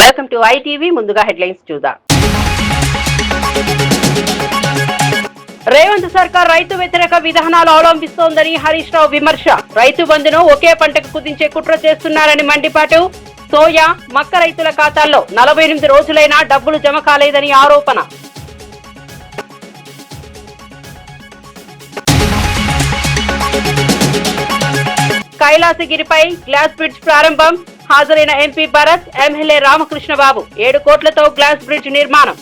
Welcome to ITV. ముందుగా headlines చూద్దాం. రేవంత్ సర్కార్ రైతు వ్యతిరేక విధానాలు అవలంబిస్తోందని హరీష్ రావు విమర్శ. రైతు బంధును ఒకే పంటకు కుదించే కుట్ర చేస్తున్నారని మండిపాటు. సోయా, మక్క రైతుల ఖాతాల్లో 48 రోజులైనా డబ్బులు జమ కాలేదని ఆరోపణ. కైలాసగిరిపై గ్లాస్ బ్రిడ్జ్ ప్రారంభం. హాజరైన ఎంపీ భరత్, ఎమ్మెల్యే రామకృష్ణబాబు. 7 కోట్లతో గ్లాస్ బ్రిడ్జ్ నిర్మాణం.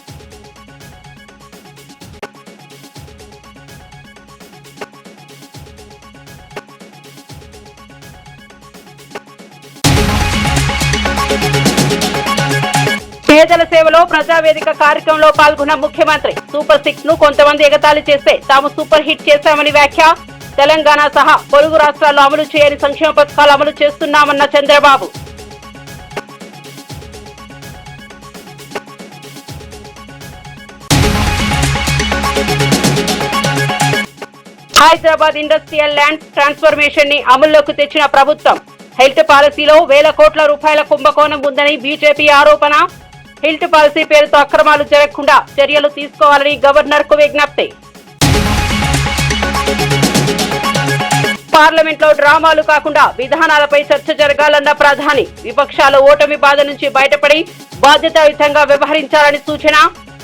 పేదల సేవలో ప్రజావేదిక కార్యక్రమంలో పాల్గొన్న ముఖ్యమంత్రి. సూపర్ 6 ను కొంతమంది ఎగతాళి చేస్తే తాము సూపర్ హిట్ చేశామని వ్యాఖ్య. తెలంగాణ సహా పొరుగు రాష్ట్రాల్లో అమలు చేయని సంక్షేమ పథకాలు అమలు చేస్తున్నామన్న Chandrababu. Hyderabad industrial land transformation ని అమల్లోకి తెచ్చిన ప్రభుత్వం. హెల్త్ పాలసీలో వేల కోట్ల రూపాయల కుంభకోణం ఉందని బీజేపీ ఆరోపణ. హెల్త్ పాలసీ పేరుతో అక్రమాలు జరగకుండా చర్యలు తీసుకోవాలని గవర్నర్ కు విజ్ఞప్తి. పార్లమెంట్ లో డ్రామాలు కాకుండా విధానాలపై చర్చ జరగాలన్న ప్రధాని. విపక్షాలు ఓటమి బాధ నుంచి బయటపడి బాధ్యతాయుతంగా వ్యవహరించాలని సూచన.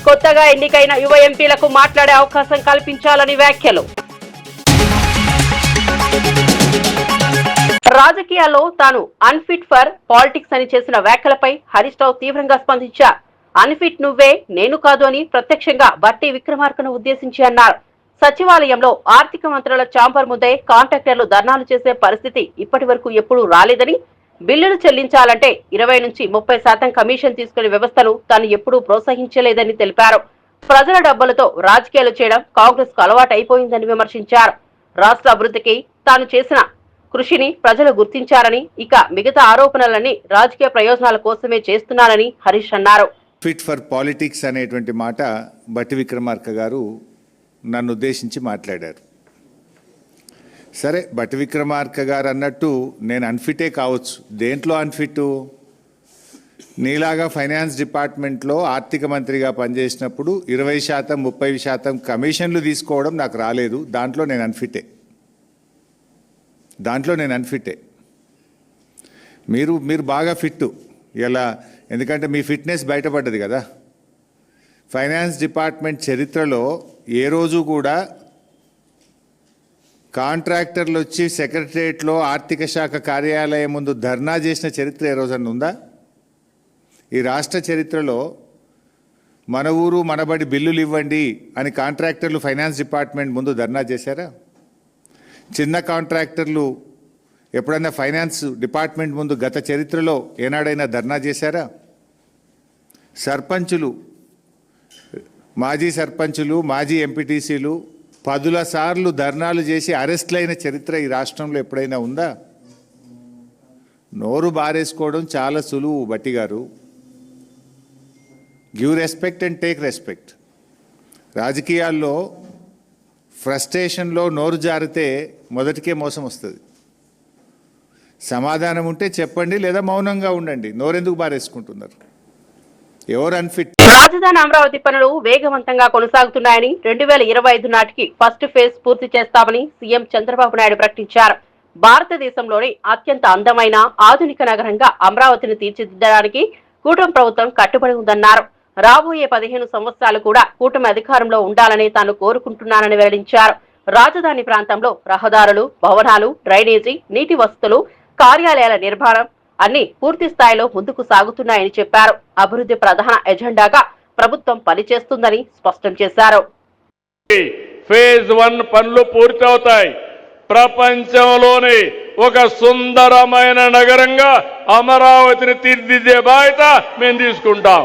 కొత్తగా ఎన్నికైన యువ ఎంపీలకు మాట్లాడే అవకాశం కల్పించాలని వ్యాఖ్యలు. రాజకీయాల్లో తాను అన్ఫిట్ ఫర్ పాలిటిక్స్ అని చేసిన వ్యాఖ్యలపై హరీష్ రావు తీవ్రంగా స్పందించారు. అన్ఫిట్ నువ్వే, నేను కాదు అని ప్రత్యక్షంగా బట్టి విక్రమార్కను ఉద్దేశించి అన్నారు. సచివాలయంలో ఆర్థిక మంత్రుల ఛాంబర్ ముందే కాంట్రాక్టర్లు ధర్నాలు చేసే పరిస్థితి ఇప్పటి వరకు ఎప్పుడూ రాలేదని, బిల్లులు చెల్లించాలంటే 20 నుంచి 30% కమిషన్ తీసుకునే వ్యవస్థను తాను ఎప్పుడూ ప్రోత్సహించలేదని తెలిపారు. ప్రజల డబ్బులతో రాజకీయాలు చేయడం కాంగ్రెస్ కు అలవాటు అయిపోయిందని విమర్శించారు. రాష్ట్ర అభివృద్ధికి తాను చేసిన కృషిని ప్రజలు గుర్తించారని, ఇక మిగతా ఆరోపణలన్నీ రాజకీయ ప్రయోజనాల కోసమే చేస్తున్నారని హరీష్ అన్నారు. ఫిట్ ఫర్ పాలిటిక్స్ అనేటువంటి మాట బట్టి విక్రమార్క గారు నన్ను ఉద్దేశించి మాట్లాడారు. సరే, బట్టి విక్రమార్క గారు అన్నట్టు నేను అన్ఫిటే కావచ్చు. దేంట్లో అన్ఫిట్? నీలాగా ఫైనాన్స్ డిపార్ట్మెంట్లో ఆర్థిక మంత్రిగా పనిచేసినప్పుడు 20%, 30% కమిషన్లు తీసుకోవడం నాకు రాలేదు. దాంట్లో నేను అన్ఫిటే. మీరు బాగా ఫిట్ ఇలా, ఎందుకంటే మీ ఫిట్నెస్ బయటపడ్డది కదా. ఫైనాన్స్ డిపార్ట్మెంట్ చరిత్రలో ఏ రోజు కూడా కాంట్రాక్టర్లు వచ్చి సెక్రటరియట్లో ఆర్థిక శాఖ కార్యాలయం ముందు ధర్నా చేసిన చరిత్ర ఏ రోజన్నా ఉందా? ఈ రాష్ట్ర చరిత్రలో మన ఊరు మనబడి బిల్లులు ఇవ్వండి అని కాంట్రాక్టర్లు ఫైనాన్స్ డిపార్ట్మెంట్ ముందు ధర్నా చేశారా? చిన్న కాంట్రాక్టర్లు ఎప్పుడైనా ఫైనాన్స్ డిపార్ట్మెంట్ ముందు గత చరిత్రలో ఏనాడైనా ధర్నా చేశారా? సర్పంచులు, మాజీ సర్పంచులు, మాజీ ఎంపీటీసీలు 10ల సార్లు ధర్నాలు చేసి అరెస్ట్లైన చరిత్ర ఈ రాష్ట్రంలో ఎప్పుడైనా ఉందా? నోరు బారేసుకోవడం చాలా సులువు బట్టి గారు. Give respect and take respect. రాజకీయాల్లో ఫ్రస్ట్రేషన్లో నోరు జారితే మొదటికే మోసం వస్తుంది. సమాధానం ఉంటే చెప్పండి, లేదా మౌనంగా ఉండండి. నోరెందుకు బారేసుకుంటున్నారు? ఎవరు అన్ఫిట్? రాజధాని అమరావతి పనులు వేగవంతంగా కొనసాగుతున్నాయని, 2025 నాటికి ఫస్ట్ ఫేజ్ పూర్తి చేస్తామని సీఎం చంద్రబాబు నాయుడు ప్రకటించారు. భారతదేశంలోని అత్యంత అందమైన ఆధునిక నగరంగా అమరావతిని తీర్చిదిద్దడానికి కూటమి ప్రభుత్వం కట్టుబడి ఉందన్నారు. రాబోయే 15 సంవత్సరాలు కూడా కూటమి అధికారంలో ఉండాలని తాను కోరుకుంటున్నానని వెల్లడించారు. రాజధాని ప్రాంతంలో రహదారులు, భవనాలు, డ్రైనేజీ, నీటి వసతులు, కార్యాలయాల నిర్మాణం అన్ని పూర్తి స్థాయిలో ముందుకు సాగుతున్నాయని చెప్పారు. అభివృద్ధి ప్రధాన ఎజెండాగా ప్రభుత్వం పనిచేస్తుందని స్పష్టం చేశారు. ఫేజ్ 1 పనులు పూర్తవుతాయి. ప్రపంచంలోని ఒక సుందరమైన నగరంగా అమరావతిని తీర్చిదిద్దే బాధ్యత మేము తీసుకుంటాం.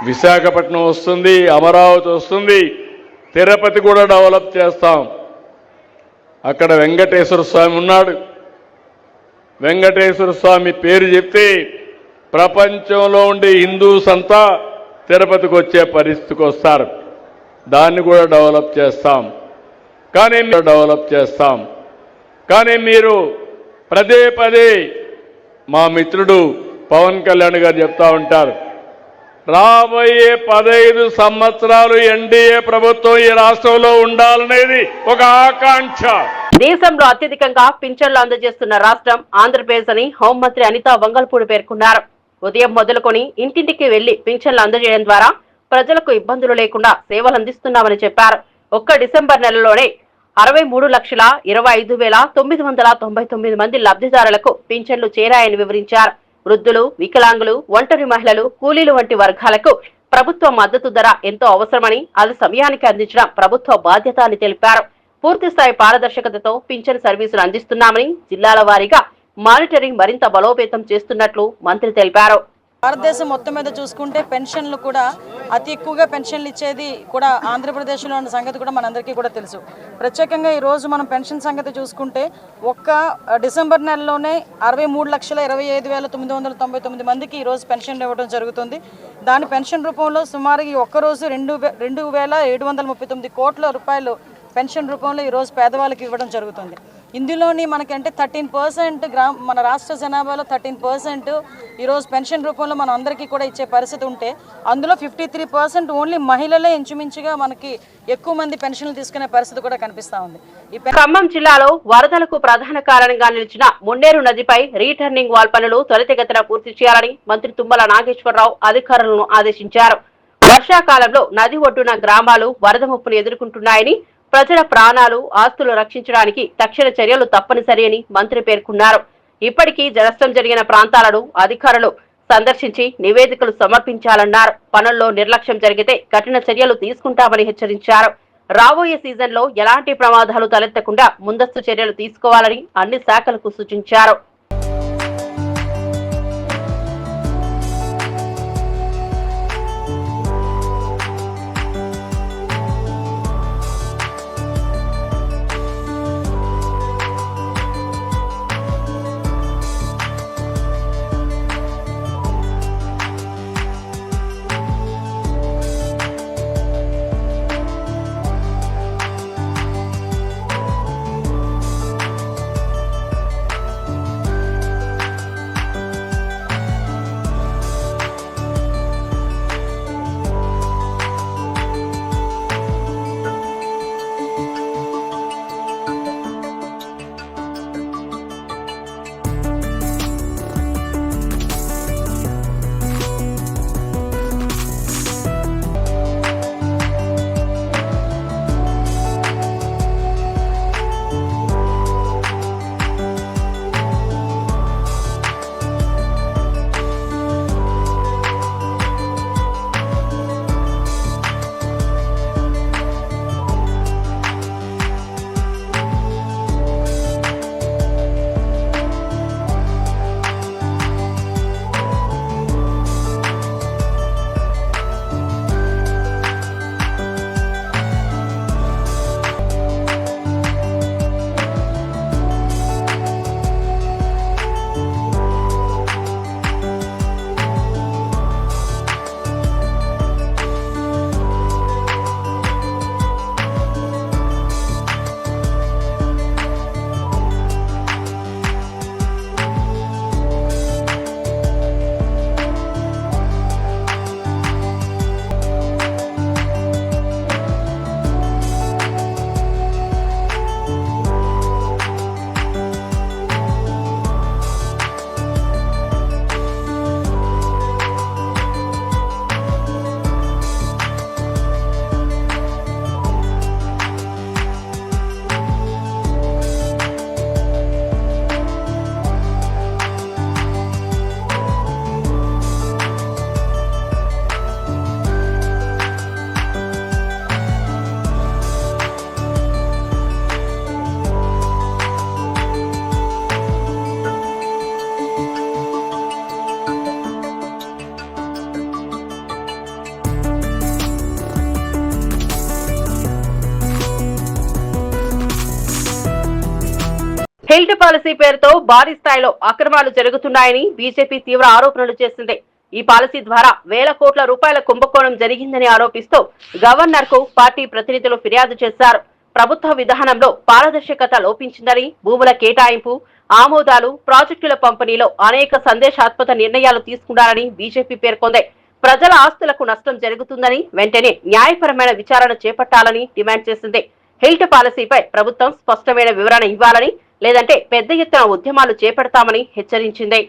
విశాఖపట్నం వస్తుంది, అమరావతి వస్తుంది, తిరుపతి కూడా డెవలప్ చేస్తాం. అక్కడ వెంకటేశ్వర స్వామి ఉన్నాడు. వెంకటేశ్వర స్వామి పేరు చెప్తే ప్రపంచంలో ఉండే హిందూస్ అంతా తిరుపతికి వచ్చే పరిస్థితికి వస్తారు. దాన్ని కూడా డెవలప్ చేస్తాం. కానీ మీరు పదే పదే మా మిత్రుడు పవన్ కళ్యాణ్ గారు చెప్తా ఉంటారు, రాబోయే 15 సంవత్సరాలు ఎన్డీఏ ప్రభుత్వం ఈ రాష్ట్రంలో ఉండాలనేది ఒక ఆకాంక్ష. దేశంలో అత్యధికంగా పింఛన్లు అందజేస్తున్న రాష్ట్రం ఆంధ్రప్రదేశ్ అని హోంమంత్రి అనితా వంగల్పూడి పేర్కొన్నారు. ఉదయం మొదలుకొని ఇంటింటికి వెళ్లి పింఛన్లు అందజేయడం ద్వారా ప్రజలకు ఇబ్బందులు లేకుండా సేవలు అందిస్తున్నామని చెప్పారు. ఒక్క డిసెంబర్ నెలలోనే 63,25,999 మంది లబ్ధిదారులకు పింఛన్లు చేరాయని వివరించారు. వృద్ధులు, వికలాంగులు, ఒంటరి మహిళలు, కూలీలు వంటి వర్గాలకు ప్రభుత్వ మద్దతు ధర ఎంతో అవసరమని, అది సమయానికి అందించడం ప్రభుత్వ బాధ్యత అని తెలిపారు. పూర్తిస్థాయి పారదర్శకతతో పింఛన్ సర్వీసులు అందిస్తున్నామని, జిల్లాల వారీగా మానిటరింగ్ మరింత బలోపేతం చేస్తున్నట్లు మంత్రి తెలిపారు. భారతదేశం మొత్తం మీద చూసుకుంటే పెన్షన్లు కూడా అతి ఎక్కువగా పెన్షన్లు ఇచ్చేది కూడా ఆంధ్రప్రదేశ్లో ఉన్న సంగతి కూడా మనందరికీ కూడా తెలుసు. ప్రత్యేకంగా ఈరోజు మనం పెన్షన్ సంగతి చూసుకుంటే ఒక్క డిసెంబర్ నెలలోనే 63,25,999 మందికి ఈరోజు పెన్షన్లు ఇవ్వడం జరుగుతుంది. దాని పెన్షన్ రూపంలో సుమారు ఈ ఒక్కరోజు 2,739 కోట్ల రూపాయలు పెన్షన్ రూపంలో ఈరోజు పేదవాళ్ళకి ఇవ్వడం జరుగుతుంది. ఇందులోని మనకంటే 13% మన రాష్ట్ర జనాభాలో 13% ఈరోజు పెన్షన్ రూపంలో మనం అందరికీ కూడా ఇచ్చే పరిస్థితి ఉంటే, అందులో 53% ఓన్లీ మహిళలే ఇంచుమించుగా మనకి ఎక్కువ మంది పెన్షన్లు తీసుకునే పరిస్థితి కూడా కనిపిస్తా ఉంది. ఖమ్మం జిల్లాలో వరదలకు ప్రధాన కారణంగా నిలిచిన మున్నేరు నదిపై రీటర్నింగ్ వాల్ పనులు త్వరితగతిన పూర్తి చేయాలని మంత్రి తుమ్మల నాగేశ్వరరావు అధికారులను ఆదేశించారు. వర్షాకాలంలో నది ఒడ్డున గ్రామాలు వరద ముప్పును ఎదుర్కొంటున్నాయని, ప్రజల ప్రాణాలు, ఆస్తులు రక్షించడానికి తక్షణ చర్యలు తప్పనిసరి అని మంత్రి పేర్కొన్నారు. ఇప్పటికీ జనష్టం జరిగిన ప్రాంతాలను అధికారులు సందర్శించి నివేదికలు సమర్పించాలన్నారు. పనుల్లో నిర్లక్ష్యం జరిగితే కఠిన చర్యలు తీసుకుంటామని హెచ్చరించారు. రాబోయే సీజన్లో ఎలాంటి ప్రమాదాలు తలెత్తకుండా ముందస్తు చర్యలు తీసుకోవాలని అన్ని శాఖలకు సూచించారు. హెల్త్ పాలసీ పేరుతో భారీ స్థాయిలో అక్రమాలు జరుగుతున్నాయని బీజేపీ తీవ్ర ఆరోపణలు చేసింది. ఈ పాలసీ ద్వారా వేల కోట్ల రూపాయల కుంభకోణం జరిగిందని ఆరోపిస్తూ గవర్నర్ కు పార్టీ ప్రతినిధులు ఫిర్యాదు చేశారు. ప్రభుత్వ విధానంలో పారదర్శకత లోపించిందని, భూముల కేటాయింపు, ఆమోదాలు, ప్రాజెక్టుల పంపిణీలో అనేక సందేశాత్మక నిర్ణయాలు తీసుకున్నారని బీజేపీ పేర్కొంది. ప్రజల ఆస్తులకు నష్టం జరుగుతుందని వెంటనే న్యాయపరమైన విచారణ చేపట్టాలని డిమాండ్ చేసింది. హిల్ట్ పాలసీపై ప్రభుత్వం స్పష్టమైన వివరణ ఇవ్వాలని, లేదంటే పెద్ద ఎత్తున ఉద్యమాలు చేపడతామని హెచ్చరించింది.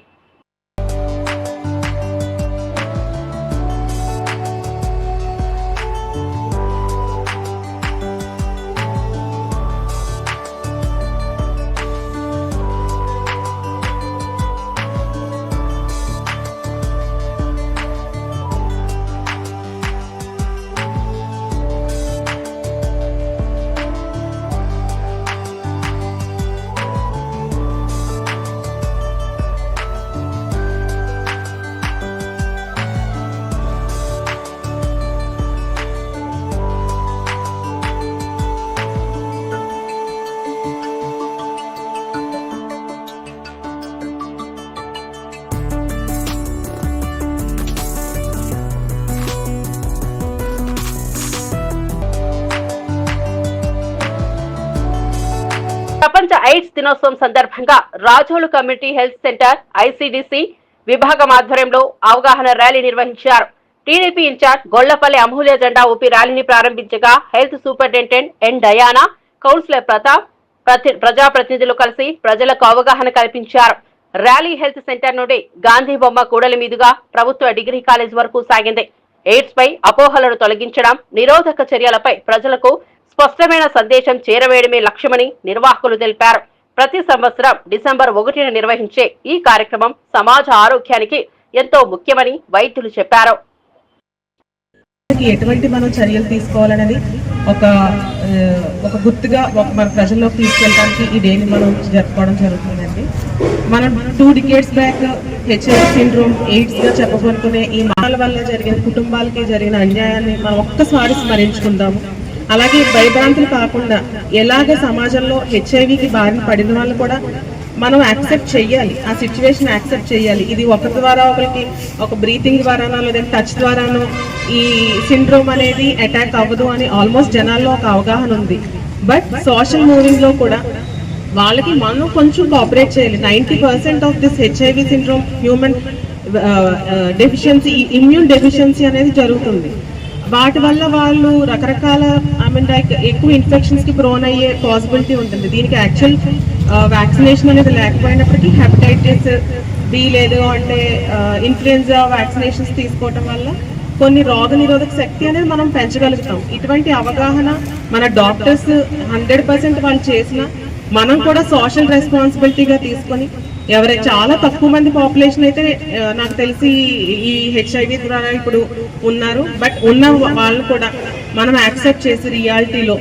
ప్రపంచ ఎయిడ్స్ దినోత్సవం సందర్భంగా Razole community health centre ICDC విభాగం ఆధ్వర్యంలో అవగాహన ర్యాలీ నిర్వహించారు. టీడీపీ ఇన్ఛార్జ్ గొళ్లపల్లి అమూల్య జెండా ఊపి ర్యాలీని ప్రారంభించగా హెల్త్ సూపరింటెండెంట్ ఎన్ డయానా, కౌన్సిలర్ ప్రతాప్, ప్రజాప్రతినిధులు కలిసి ప్రజలకు అవగాహన కల్పించారు. ర్యాలీ హెల్త్ సెంటర్ నుండి గాంధీ బొమ్మ కూడలి మీదుగా ప్రభుత్వ డిగ్రీ కాలేజ్ వరకు సాగింది. ఎయిడ్స్ పై అపోహలను తొలగించడం, నిరోధక చర్యలపై ప్రజలకు స్పష్టమైన సందేశం చేరవేయడమే లక్ష్యమని నిర్వాహకులు తెలిపారు. ప్రతి సంవత్సరం డిసెంబర్ 1న నిర్వహించే ఈ కార్యక్రమం సమాజ ఆరోగ్యానికి ఎంతో ముఖ్యమని వైద్యులు చెప్పారు. ఎటువంటి మనం చర్యలు తీసుకోవాలనేది ఒక గుర్తుగా మన ప్రజల్లోకి తీసుకెళ్ళడానికి ఈ డేని మనం జరుపుకోవడం జరుగుతుందండి. మనం 2 decades back HIV syndrome, AIDS గా చెప్పబడుకునే ఈ మాటల వల్ల జరిగిన కుటుంబాలకి జరిగిన అన్యాయాన్ని మనం ఒక్కసారి స్మరించుకుందాము. అలాగే భయభ్రాంతులు కాకుండా ఎలాగ సమాజంలో హెచ్ఐవికి బారిన పడిన వాళ్ళు కూడా మనం యాక్సెప్ట్ చేయాలి, ఆ సిచ్యువేషన్ యాక్సెప్ట్ చేయాలి. ఇది ఒకరి ద్వారా ఒకరికి, ఒక బ్రీతింగ్ ద్వారానో లేదంటే టచ్ ద్వారానో ఈ సిండ్రోమ్ అనేది అటాక్ అవ్వదు అని ఆల్మోస్ట్ జనాల్లో ఒక అవగాహన ఉంది. బట్ సోషల్ మూవింగ్ లో కూడా వాళ్ళకి మనం కొంచెం కోఆపరేట్ చేయాలి. 90% of this HIV syndrome human deficiency, immune deficiency అనేది జరుగుతుంది. వాటి వల్ల వాళ్ళు రకరకాల ఎక్కువ ఇన్ఫెక్షన్స్ కి ప్రోన్ అయ్యే పాసిబిలిటీ ఉంటుంది. దీనికి యాక్చువల్ వ్యాక్సినేషన్ అనేది లేకపోయినప్పటికీ హెపటైటిస్ బి లేదు అంటే ఇన్ఫ్లుయెన్జా వ్యాక్సినేషన్స్ తీసుకోవటం వల్ల కొన్ని రోగ నిరోధక శక్తి అనేది మనం పెంచగలుగుతాం. ఇటువంటి అవగాహన మన డాక్టర్స్ 100% వాళ్ళు చేసిన, మనం కూడా సోషల్ రెస్పాన్సిబిలిటీగా తీసుకొని చాలా తక్కువ మంది పాపులేషన్ అయితే నాకు తెలిసి ఈ హెచ్ఐవి ద్వారా ఇప్పుడు ఉన్నారు. బట్ ఉన్న వాళ్ళు కూడా మనం యాక్సెప్ట్ చేసి రియాలిటీలో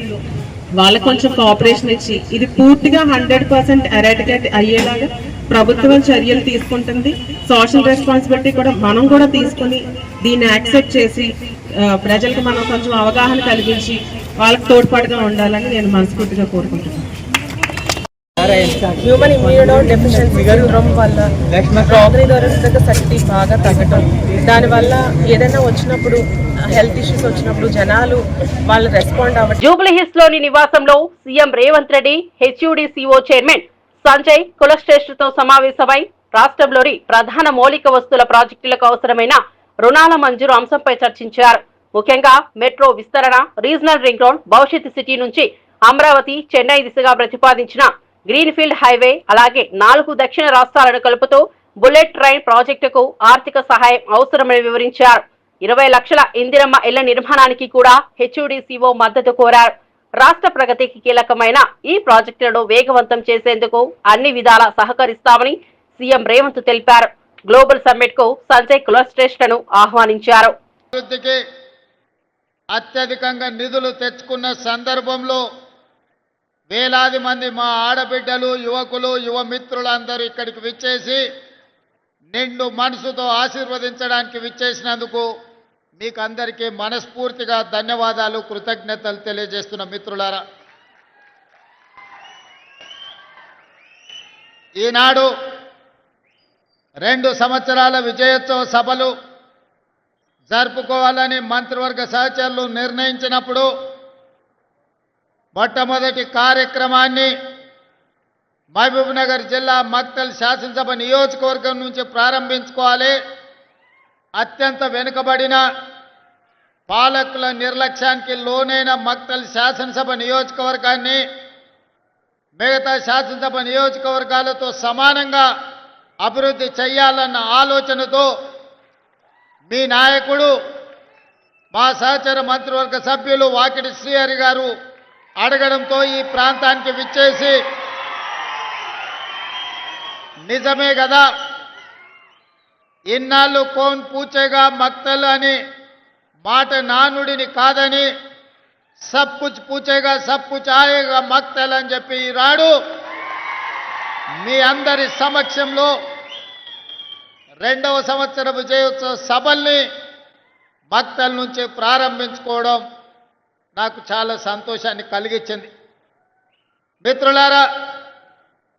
వాళ్ళకి కొంచెం కోఆపరేషన్ ఇచ్చి ఇది పూర్తిగా 100% ఎరాడికేట్ అయ్యేలాగా ప్రభుత్వం చర్యలు తీసుకుంటుంది. సోషల్ రెస్పాన్సిబిలిటీ కూడా మనం కూడా తీసుకొని దీన్ని యాక్సెప్ట్ చేసి ప్రజలకు మనం కొంచెం అవగాహన కలిగించి వాళ్ళకి తోడ్పాటుగా ఉండాలని నేను మనస్ఫూర్తిగా కోరుకుంటున్నాను. హ్యూమన్ ఇమ్యూనో డెఫిషియన్సీ సిండ్రోమ్ వల్ల రోగనిరోధక శక్తి బాగా తగ్గటం, దానివల్ల ఏదైనా వచ్చినప్పుడు హెల్త్ ఇష్యూస్ వచ్చినప్పుడు జనాలు వాళ్ళు రెస్పాండ్ అవ్వడం. జూబ్లీహిల్స్ లోని నివాసంలో సీఎం రేవంత్ రెడ్డి హెచ్యూడీసీఓ చైర్మన్ సంజయ్ కులశ్రేష్ఠతో సమావేశమై రాష్ట్రంలోని ప్రధాన మౌలిక వస్తువుల ప్రాజెక్టులకు అవసరమైన రుణాల మంజూరు అంశంపై చర్చించారు. ముఖ్యంగా మెట్రో విస్తరణ, రీజనల్ రింగ్ రోడ్, భవిష్యత్ సిటీ నుంచి అమరావతి, చెన్నై దిశగా ప్రతిపాదించిన గ్రీన్ఫీల్డ్ హైవే, అలాగే 4 దక్షిణ రాష్ట్రాలను కలుపుతూ బుల్లెట్ ట్రైన్ ప్రాజెక్టుకు ఆర్థిక సహాయం అవసరమని వివరించారు. 20 లక్షల ఇందిరమ్మ ఇళ్ల నిర్మాణానికి కూడా హెచ్యూడీసీఓ మద్దతు కోరారు. రాష్ట్ర ప్రగతికి కీలకమైన ఈ ప్రాజెక్టులను వేగవంతం చేసేందుకు అన్ని విధాలా సహకరిస్తామని సీఎం రేవంత్ తెలిపారు. గ్లోబల్ సమ్మిట్ కు సంజయ్ కులశ్రేష్ఠను ఆహ్వానించారు. అత్యధికంగా నిధులు తెచ్చుకున్న సందర్భంలో వేలాది మంది మా ఆడబిడ్డలు, యువకులు, యువ మిత్రులందరూ ఇక్కడికి విచ్చేసి నిండు మనసుతో ఆశీర్వదించడానికి విచ్చేసినందుకు మీకు అందరికీ మనస్ఫూర్తిగా ధన్యవాదాలు, కృతజ్ఞతలు తెలియజేస్తున్న మిత్రులారా. ఈనాడు 2 సంవత్సరాల విజయోత్సవ సభలు జరుపుకోవాలని మంత్రివర్గ సహచరులు నిర్ణయించినప్పుడు మొట్టమొదటి కార్యక్రమాన్ని మహబూబ్నగర్ జిల్లా మక్తల్ శాసనసభ నియోజకవర్గం నుంచి ప్రారంభించుకోవాలి. అత్యంత వెనుకబడిన పాలకుల నిర్లక్ష్యానికి లోనైన మక్తల్ శాసనసభ నియోజకవర్గాన్ని మిగతా శాసనసభ నియోజకవర్గాలతో సమానంగా అభివృద్ధి చేయాలన్న ఆలోచనతో మీ నాయకుడు మా సహచర మంత్రివర్గ సభ్యులు వాకిటి శ్రీహరి గారు అడగడంతో ఈ ప్రాంతానికి విచ్చేసి నిజమే కదా ఇన్నాళ్ళు కోన్ పూచేగా మక్తల్ అని మాట నానుడిని కాదని సబ్ కుచ్ పూచేగా సబ్ కుచ్ ఆయేగా మక్తల్ అని చెప్పి ఈనాడు మీ అందరి సమక్షంలో 2వ సంవత్సర విజయోత్సవ సభల్ని మక్తల్ నుంచి ప్రారంభించుకోవడం నాకు చాలా సంతోషాన్ని కలిగించింది. మిత్రులారా,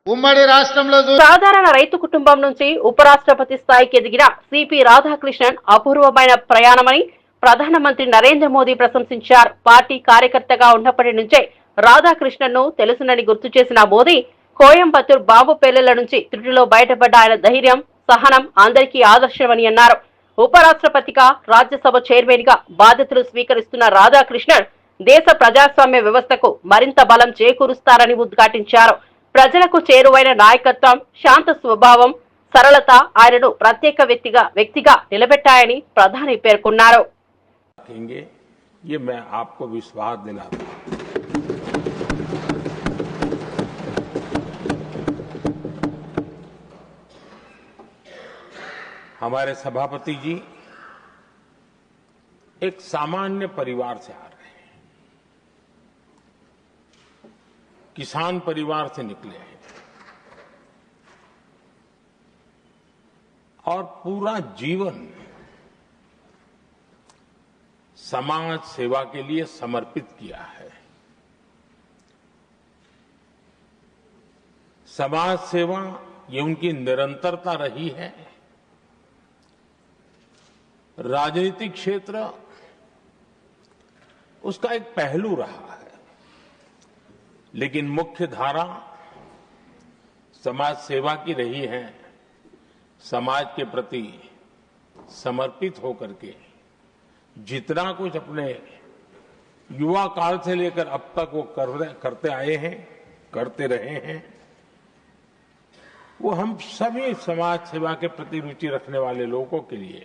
ఉమ్మడి రాష్ట్రంలో సాధారణ రైతు కుటుంబం నుంచి ఉపరాష్ట్రపతి స్థాయికి ఎదిగిన సిపి రాధాకృష్ణన్ అపూర్వమైన ప్రయాణమని ప్రధానమంత్రి నరేంద్ర మోదీ ప్రశంసించారు. పార్టీ కార్యకర్తగా ఉన్నప్పటి నుంచే రాధాకృష్ణన్ ను తెలుసునని గుర్తు చేసిన మోదీ కోయంబత్తూర్ బాంబు పేలుళ్ల నుంచి త్రుటిలో బయటపడ్డ ఆయన ధైర్యం, సహనం అందరికీ ఆదర్శమని అన్నారు. ఉపరాష్ట్రపతిగా, రాజ్యసభ చైర్మన్ గా బాధ్యతలు స్వీకరిస్తున్న రాధాకృష్ణన్ దేశ ప్రజాస్వామ్య వ్యవస్థకు మరింత బలం చేకూరుస్తారని ఉద్ఘాటించారు. ప్రజలకు చేరువైన నాయకత్వం, శాంత స్వభావం, సరళత ఆయనను ప్రత్యేక వ్యక్తిగా నిలబెట్టాయని ప్రధాని పేర్కొన్నారు. ये मैं आपको विश्वास दिलाता हूं। हमारे सभापति जी एक सामान्य परिवार से आ रहे हैं, किसान परिवार से निकले हैं और पूरा जीवन समाज सेवा के लिए समर्पित किया है। समाज सेवा ये उनकी निरंतरता रही है। राजनीतिक क्षेत्र उसका एक पहलू रहा है, लेकिन मुख्य धारा समाज सेवा की रही है। समाज के प्रति समर्पित होकर के जितना कुछ अपने युवा काल से लेकर अब तक वो करते आए हैं, करते रहे हैं, वो हम सभी समाज सेवा के प्रति रुचि रखने वाले लोगों के लिए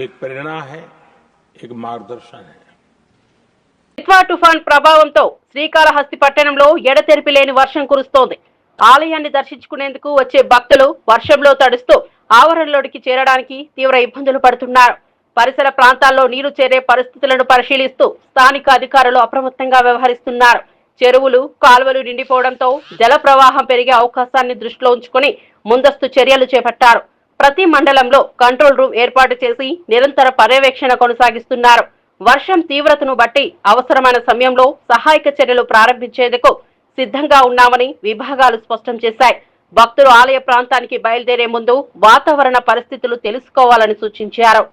एक प्रेरणा है, एक मार्गदर्शन है। ఇట్వా తుఫాన్ ప్రభావంతో శ్రీకాళహస్తి పట్టణంలో ఎడతెరిపి లేని వర్షం కురుస్తోంది. ఆలయాన్ని దర్శించుకునేందుకు వచ్చే భక్తులు వర్షంలో తడుస్తూ ఆవరణలోకి చేరడానికి తీవ్ర ఇబ్బందులు పడుతున్నారు. పరిసర ప్రాంతాల్లో నీరు చేరే పరిస్థితులను పరిశీలిస్తూ స్థానిక అధికారులు అప్రమత్తంగా వ్యవహరిస్తున్నారు. చెరువులు, కాలువలు నిండిపోవడంతో జల ప్రవాహం పెరిగే అవకాశాన్ని దృష్టిలో ఉంచుకుని ముందస్తు చర్యలు చేపట్టారు. ప్రతి మండలంలో కంట్రోల్ రూమ్ ఏర్పాటు చేసి నిరంతర పర్యవేక్షణ కొనసాగిస్తున్నారు. వర్షం తీవ్రతను బట్టి అవసరమైన సమయంలో సహాయక చర్యలు ప్రారంభించేందుకు సిద్ధంగా ఉన్నామని విభాగాలు స్పష్టం చేశాయి. భక్తులు ఆలయ ప్రాంతానికి బయలుదేరే ముందు వాతావరణ పరిస్థితులు తెలుసుకోవాలని సూచించారు.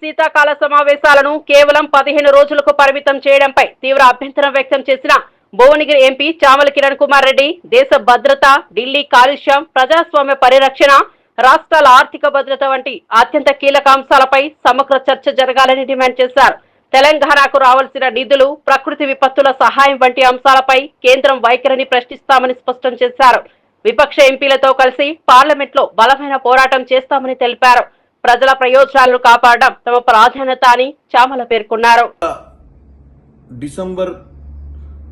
శీతాకాల సమావేశాలను కేవలం 15 రోజులకు పరిమితం చేయడంపై తీవ్ర అభ్యంతరం వ్యక్తం చేసిన భువనగిరి ఎంపీ చామల కిరణ్ కుమార్ రెడ్డి దేశ భద్రత, ఢిల్లీ కాలుష్యం, ప్రజాస్వామ్య పరిరక్షణ, రాష్ట్రాల ఆర్థిక భద్రత వంటి అత్యంత కీలక అంశాలపై సమగ్ర చర్చ జరగాలని డిమాండ్ చేశారు. తెలంగాణకు రావాల్సిన నిధులు, ప్రకృతి విపత్తుల సహాయం వంటి అంశాలపై కేంద్రం వైఖరిని ప్రశ్నిస్తామని స్పష్టం చేశారు. విపక్ష ఎంపీలతో కలిసి పార్లమెంట్లో బలమైన పోరాటం చేస్తామని తెలిపారు. ప్రజల ప్రయోజనాలను కాపాడడం తమ ప్రాధాన్యత అని చామల పేర్కొన్నారు. డిసెంబర్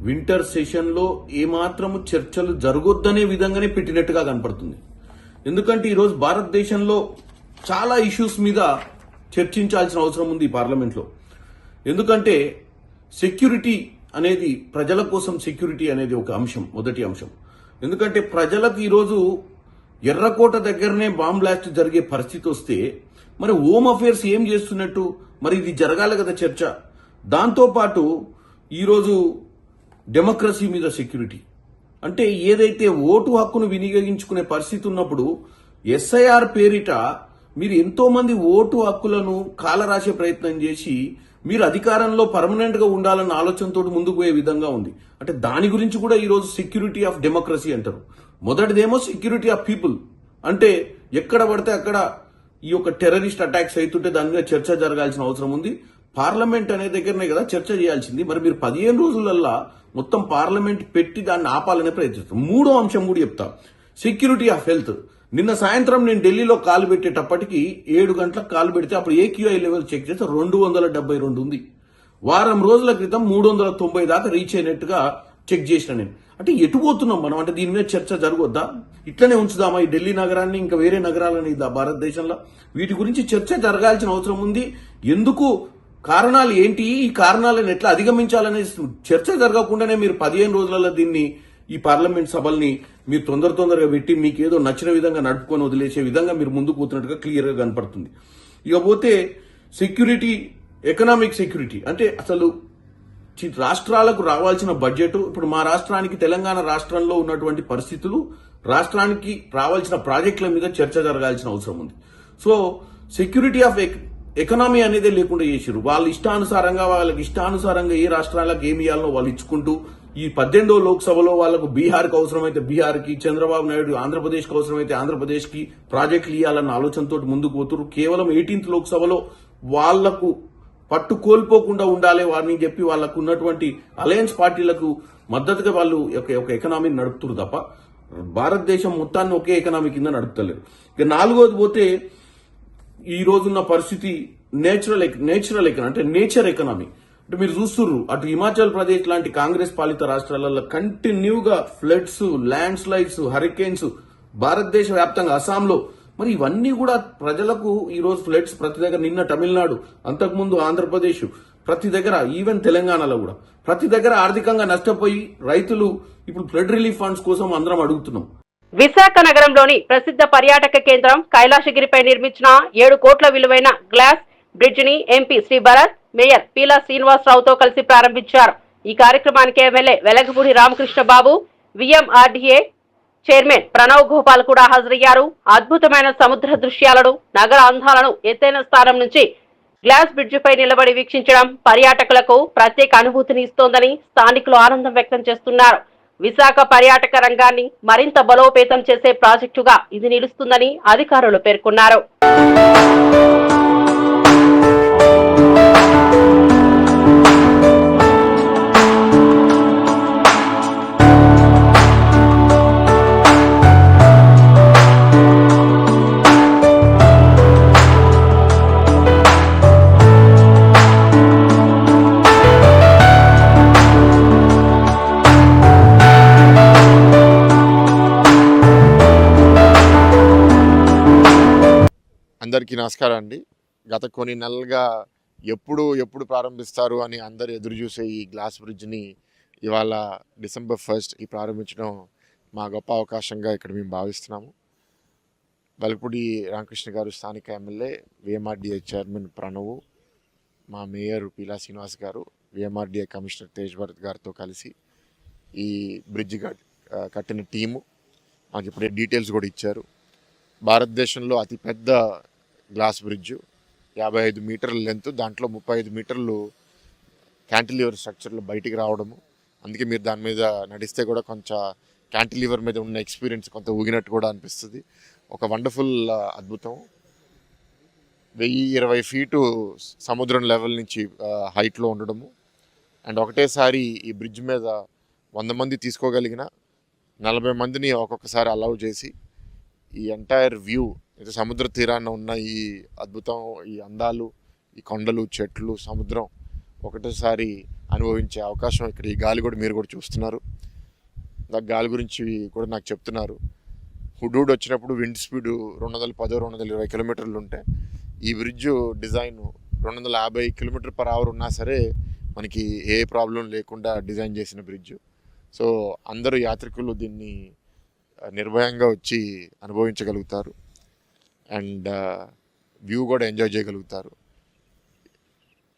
వింటర్ సెషన్ లో ఏమాత్రము చర్చలు జరగొద్దనే విధంగానే పెట్టినట్టుగా కనపడుతుంది. ఎందుకంటే ఈరోజు భారతదేశంలో చాలా ఇష్యూస్ మీద చర్చించాల్సిన అవసరం ఉంది ఈ పార్లమెంట్లో. ఎందుకంటే సెక్యూరిటీ అనేది, ప్రజల కోసం సెక్యూరిటీ అనేది ఒక అంశం, మొదటి అంశం. ఎందుకంటే ప్రజలకు ఈరోజు ఎర్రకోట దగ్గరనే బాంబ్ బ్లాస్ట్ జరిగే పరిస్థితి వస్తే మరి హోమ్ అఫేర్స్ ఏం చేస్తున్నట్టు? మరి ఇది జరగాలి కదా చర్చ. దాంతోపాటు ఈరోజు డెమోక్రసీ మీద సెక్యూరిటీ అంటే ఏదైతే ఓటు హక్కును వినియోగించుకునే పరిస్థితి ఉన్నప్పుడు ఎస్ఐఆర్ పేరిట మీరు ఎంతో మంది ఓటు హక్కులను కాలరాసే ప్రయత్నం చేసి మీరు అధికారంలో పర్మనెంట్ గా ఉండాలన్న ఆలోచనతో ముందుకు పోయే విధంగా ఉంది. అంటే దాని గురించి కూడా ఈరోజు సెక్యూరిటీ ఆఫ్ డెమోక్రసీ అంటారు. మొదటిదేమో సెక్యూరిటీ ఆఫ్ పీపుల్, అంటే ఎక్కడ పడితే అక్కడ ఈ యొక్క టెర్రరిస్ట్ అటాక్స్ అవుతుంటే దాని మీద చర్చ జరగాల్సిన అవసరం ఉంది. పార్లమెంట్ అనే దగ్గరనే కదా చర్చ చేయాల్సింది. మరి మీరు 15 రోజులల్లా మొత్తం పార్లమెంట్ పెట్టి దాన్ని ఆపాలనే ప్రయత్నిస్తారు. మూడో అంశం కూడా చెప్తా, సెక్యూరిటీ ఆఫ్ హెల్త్. నిన్న సాయంత్రం నేను ఢిల్లీలో కాలు పెట్టేటప్పటికి 7 గంటలకు కాలు పెడితే అప్పుడు ఏక్యూఐ లెవెల్ చెక్ చేస్తే 272 ఉంది. వారం రోజుల క్రితం 390 దాకా రీచ్ అయినట్టుగా చెక్ చేసిన నేను. అంటే ఎటు పోతున్నాం మనం? అంటే దీని మీద చర్చ జరగొద్దా? ఇట్లనే ఉంచుదామా ఈ ఢిల్లీ నగరాన్ని, ఇంకా వేరే నగరాలని భారతదేశంలో? వీటి గురించి చర్చ జరగాల్సిన అవసరం ఉంది. ఎందుకు, కారణాలు ఏంటి, ఈ కారణాలను ఎట్లా అధిగమించాలనే చర్చ జరగకుండానే మీరు 15 రోజులలో దీన్ని, ఈ పార్లమెంట్ సభల్ని మీరు తొందరగా పెట్టి మీకు ఏదో నచ్చిన విధంగా నడుపుకొని వదిలేసే విధంగా మీరు ముందుకు పోతున్నట్టుగా క్లియర్ గా కనపడుతుంది. ఇకపోతే సెక్యూరిటీ, ఎకనామిక్ సెక్యూరిటీ అంటే అసలు రాష్ట్రాలకు రావాల్సిన బడ్జెట్, ఇప్పుడు మా రాష్ట్రానికి, తెలంగాణ రాష్ట్రంలో ఉన్నటువంటి పరిస్థితులు, రాష్ట్రానికి రావాల్సిన ప్రాజెక్టుల మీద చర్చ జరగాల్సిన అవసరం ఉంది. సో సెక్యూరిటీ ఆఫ్ ఎకనామీ అనేది లేకుండా చేసారు. వాళ్ళ ఇష్టానుసారంగా, వాళ్ళకి ఇష్టానుసారంగా ఏ రాష్ట్రాలకు ఏమి ఇవ్వాలనో వాళ్ళు ఇచ్చుకుంటూ, ఈ 18వ లోక్సభలో వాళ్ళకు బీహార్కి అవసరమైతే బీహార్కి, చంద్రబాబు నాయుడు ఆంధ్రప్రదేశ్కి అవసరమైతే ఆంధ్రప్రదేశ్కి ప్రాజెక్టులు ఇవ్వాలన్న ఆలోచనతో ముందుకు పోతున్నారు. కేవలం 18th లోక్సభలో వాళ్లకు పట్టు కోల్పోకుండా ఉండాలి వారిని చెప్పి వాళ్ళకు ఉన్నటువంటి అలయన్స్ పార్టీలకు మద్దతుగా వాళ్ళు ఒక ఎకనామీని నడుపుతున్నారు తప్ప భారతదేశం మొత్తాన్ని ఒకే ఎకనామీ కింద నడుపుతలేరు. ఇక నాలుగోది పోతే ఈ రోజున్న పరిస్థితి నేచురల్ ఎకనామీ, అంటే నేచర్ ఎకనామీ. అంటే మీరు చూస్తున్నారు అటు హిమాచల్ ప్రదేశ్ లాంటి కాంగ్రెస్ పాలిత రాష్ట్రాలలో కంటిన్యూగా ఫ్లడ్స్, ల్యాండ్ స్లైడ్స్, హరికేన్స్, భారతదేశ వ్యాప్తంగా అస్సాంలో. మరి ఇవన్నీ కూడా ప్రజలకు ఈ రోజు ఫ్లడ్స్ ప్రతి దగ్గర, నిన్న తమిళనాడు, అంతకుముందు ఆంధ్రప్రదేశ్, ప్రతి దగ్గర, ఈవెన్ తెలంగాణలో కూడా ప్రతి దగ్గర ఆర్థికంగా నష్టపోయి రైతులు ఇప్పుడు ఫ్లడ్ రిలీఫ్ ఫండ్స్ కోసం అందరం అడుగుతున్నాం. విశాఖ నగరంలోని ప్రసిద్ధ పర్యాటక కేంద్రం కైలాసగిరిపై నిర్మించిన 7 కోట్ల విలువైన గ్లాస్ బ్రిడ్జ్ ని ఎంపీ శ్రీ భరత్, మేయర్ పీలా శ్రీనివాసరావుతో కలిసి ప్రారంభించారు. ఈ కార్యక్రమానికి MLA Velagapudi Ramakrishna Babu, VMRDA chairman Pranav Gopal కూడా హాజరయ్యారు. అద్భుతమైన సముద్ర దృశ్యాలను, నగర అందాలను ఎత్తైన స్థానం నుంచి గ్లాస్ బ్రిడ్జ్ పై నిలబడి వీక్షించడం పర్యాటకులకు ప్రత్యేక అనుభూతిని ఇస్తోందని స్థానికులు ఆనందం వ్యక్తం చేస్తున్నారు. విశాఖ పర్యాటక రంగాన్ని మరింత బలోపేతం చేసే ప్రాజెక్టుగా ఇది నిలుస్తుందని అధికారులు పేర్కొన్నారు. అందరికీ నమస్కారం అండి. గత కొన్ని నెలలుగా ఎప్పుడు ప్రారంభిస్తారు అని అందరు ఎదురు చూసే ఈ గ్లాస్ బ్రిడ్జ్ని ఇవాళ December 1st ప్రారంభించడం మా గొప్ప అవకాశంగా ఇక్కడ మేము భావిస్తున్నాము. వెలగపూడి రామకృష్ణ గారు స్థానిక ఎమ్మెల్యే, విఎంఆర్డీఏ చైర్మన్ ప్రణవ్, మా మేయర్ పీలా శ్రీనివాస్ గారు, విఎంఆర్డీఏ కమిషనర్ తేజ్ భరత్ గారితో కలిసి ఈ బ్రిడ్జ్ కట్టిన టీము మాకు ఇప్పుడే డీటెయిల్స్ కూడా ఇచ్చారు. భారతదేశంలో అతిపెద్ద గ్లాస్ బ్రిడ్జ్, 55 మీటర్ల లెంత్, దాంట్లో 35 మీటర్లు క్యాంటిలివర్ స్ట్రక్చర్లో బయటికి రావడము. అందుకే మీరు దాని మీద నడిస్తే కూడా కొంచెం క్యాంటిలివర్ మీద ఉన్న ఎక్స్పీరియన్స్ కొంత ఊగినట్టు కూడా అనిపిస్తుంది. ఒక వండర్ఫుల్ అద్భుతం. 1020 ఫీటు సముద్రం లెవెల్ నుంచి హైట్లో ఉండడము, అండ్ ఒకటేసారి ఈ బ్రిడ్జ్ మీద 100 మంది తీసుకోగలిగిన 40 మందిని ఒక్కొక్కసారి అలౌ చేసి ఈ ఎంటైర్ వ్యూ, సముద్ర తీరాన ఉన్న ఈ అద్భుతం, ఈ అందాలు, ఈ కొండలు, చెట్లు, సముద్రం ఒకటేసారి అనుభవించే అవకాశం ఇక్కడ ఈ గాలి కూడా మీరు కూడా చూస్తున్నారు. నాకు గాలి గురించి కూడా నాకు చెప్తున్నారు. హుడూడ్ వచ్చినప్పుడు విండ్ స్పీడ్ 210-220 కిలోమీటర్లు ఉంటే ఈ బ్రిడ్జ్ డిజైన్ 250 km/h ఉన్నా సరే మనకి ఏ ప్రాబ్లం లేకుండా డిజైన్ చేసిన బ్రిడ్జ్. సో అందరూ యాత్రికులు దీన్ని నిర్భయంగా వచ్చి అనుభవించగలుగుతారు అండ్ వ్యూ కూడా ఎంజాయ్ చేయగలుగుతారు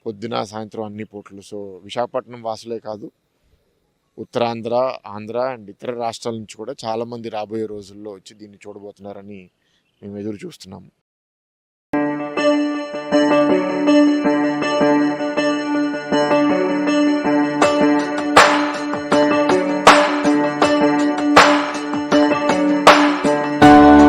పొద్దున సాయంత్రం అన్ని పూటలు. సో విశాఖపట్నం వాసులే కాదు, ఉత్తరాంధ్ర, ఆంధ్ర అండ్ ఇతర రాష్ట్రాల నుంచి కూడా చాలామంది రాబోయే రోజుల్లో వచ్చి దీన్ని చూడబోతున్నారని మేము ఎదురు చూస్తున్నాము.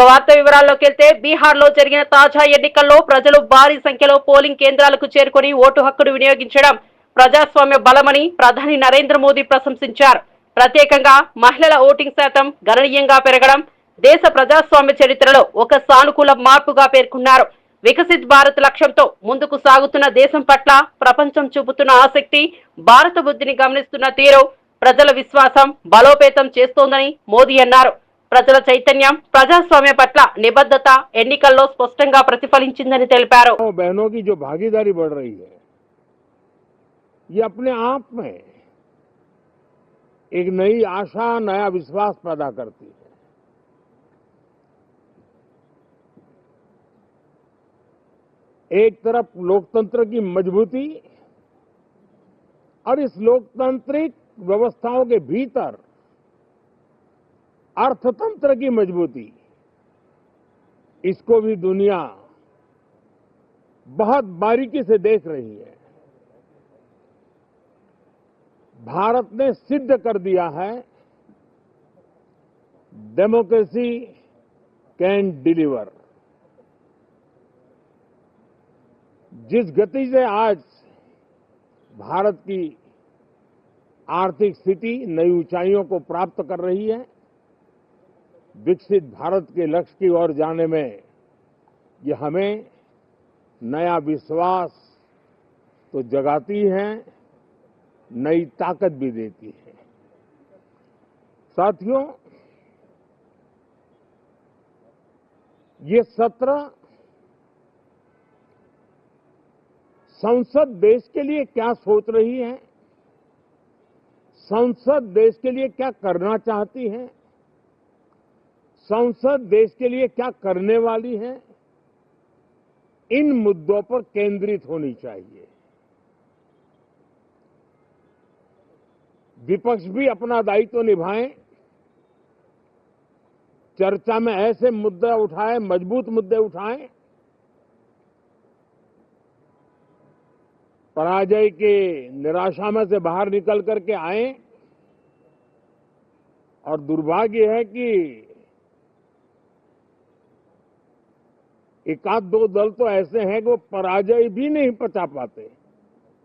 వార్త వివరాల్లోకి వెళ్తే, బీహార్ లో జరిగిన తాజా ఎన్నికల్లో ప్రజలు భారీ సంఖ్యలో పోలింగ్ కేంద్రాలకు చేరుకుని ఓటు హక్కును వినియోగించడం ప్రజాస్వామ్య బలమని ప్రధాని నరేంద్ర మోదీ ప్రశంసించారు. ప్రత్యేకంగా మహిళల ఓటింగ్ శాతం గణనీయంగా పెరగడం దేశ ప్రజాస్వామ్య చరిత్రలో ఒక సానుకూల మార్పుగా పేర్కొన్నారు. వికసిత్ భారత్ లక్ష్యంతో ముందుకు సాగుతున్న దేశం పట్ల ప్రపంచం చూపుతున్న ఆసక్తి, భారత బుద్ధిని గమనిస్తున్న తీరు ప్రజల విశ్వాసం బలోపేతం చేస్తోందని మోదీ అన్నారు. ప్రజల చైతన్యం, ప్రజాస్వామ్య పట్ల నిబద్ధత ఎన్నికల్లో స్పష్టంగా ప్రతిఫలించిందని తెలిపారు. बहनों की जो भागीदारी बढ़ रही है, ये अपने आप में एक नई आशा, नया विश्वास पैदा करती है. एक तरफ लोकतंत्र की मजबूती और इस लोकतांत्रिक व्यवस्थाओं के भीतर अर्थतंत्र की मजबूती, इसको भी दुनिया बहुत बारीकी से देख रही है. भारत ने सिद्ध कर दिया है डेमोक्रेसी कैन डिलीवर. जिस गति से आज भारत की आर्थिक स्थिति नई ऊंचाइयों को प्राप्त कर रही है, विकसित भारत के लक्ष्य की ओर जाने में ये हमें नया विश्वास तो जगाती है, नई ताकत भी देती है. साथियों, ये सत्र संसद देश के लिए क्या सोच रही है, संसद देश के लिए क्या करना चाहती है, संसद देश के लिए क्या करने वाली है, इन मुद्दों पर केंद्रित होनी चाहिए. विपक्ष भी अपना दायित्व निभाएं, चर्चा में ऐसे मुद्दे उठाएं, मजबूत मुद्दे उठाएं, पराजय के निराशा में से बाहर निकल करके आए. और दुर्भाग्य है कि एकाध दो दल तो ऐसे हैं कि वो पराजय भी नहीं पचा पाते.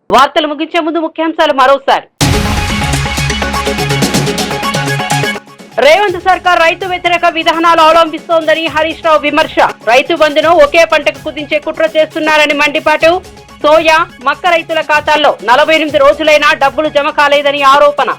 వార్తలు ముగించే ముందు ముఖ్యాంశాలు మరోసారి. రేవంత్ సర్కార్ రైతు వ్యతిరేక విధానాలు అవలంబిస్తోందని హరీష్ రావు విమర్శ. రైతు బంధును ఒకే పంటకు కుదించే కుట్ర చేస్తున్నారని మండిపాటు. సోయా, మక్క రైతుల ఖాతాల్లో 48 రోజులైనా డబ్బులు జమ కాలేదని ఆరోపణ.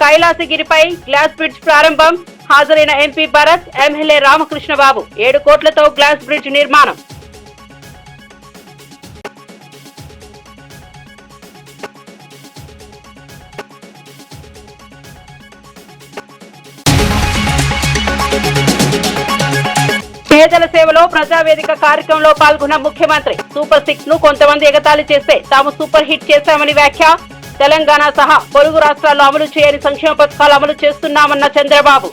కైలాసగిరిపై గ్లాస్ బ్రిడ్జ్ ప్రారంభం. హాజరైన ఎంపీ భరత్, ఎమ్మెల్యే రామకృష్ణబాబు. 7 కోట్లతో గ్లాస్ బ్రిడ్జ్ నిర్మాణం. పేదల సేవలో ప్రజావేదిక కార్యక్రమంలో పాల్గొన్న ముఖ్యమంత్రి. సూపర్ 6 ను కొంతమంది ఎగతాళి చేస్తే తాము సూపర్ హిట్ చేశామని వ్యాఖ్య. తెలంగాణ సహా పొరుగు రాష్ట్రాల్లో అమలు చేయని సంక్షేమ పథకాలు అమలు చేస్తున్నామన్న Chandrababu.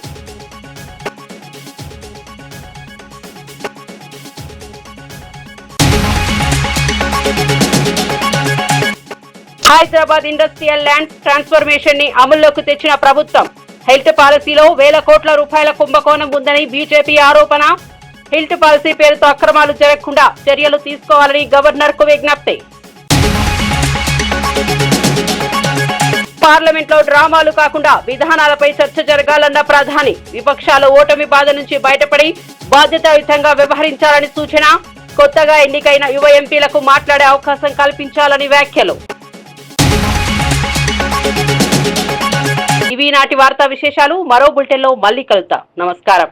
Hyderabad industrial lands transformation ని అమల్లోకి తెచ్చిన ప్రభుత్వం. హెల్త్ పాలసీలో వేల కోట్ల రూపాయల కుంభకోణం ఉందని బీజేపీ ఆరోపణ. హెల్త్ పాలసీ పేరుతో అక్రమాలు జరగకుండా చర్యలు తీసుకోవాలని గవర్నర్ కు విజ్ఞప్తి. పార్లమెంట్ లో డ్రామాలు కాకుండా విధానాలపై చర్చ జరగాలన్న ప్రధాని. విపక్షాలు ఓటమి బాధ నుంచి బయటపడి బాధ్యతాయుతంగా వ్యవహరించాలని సూచన. కొత్తగా ఎన్నికైన యువ ఎంపీలకు మాట్లాడే అవకాశం కల్పించాలని వ్యాఖ్యలు. ఇవి నాటి వార్తా విశేషాలు. మరో బులెటిన్ లో మళ్ళీ కలుద్దాం. నమస్కారం.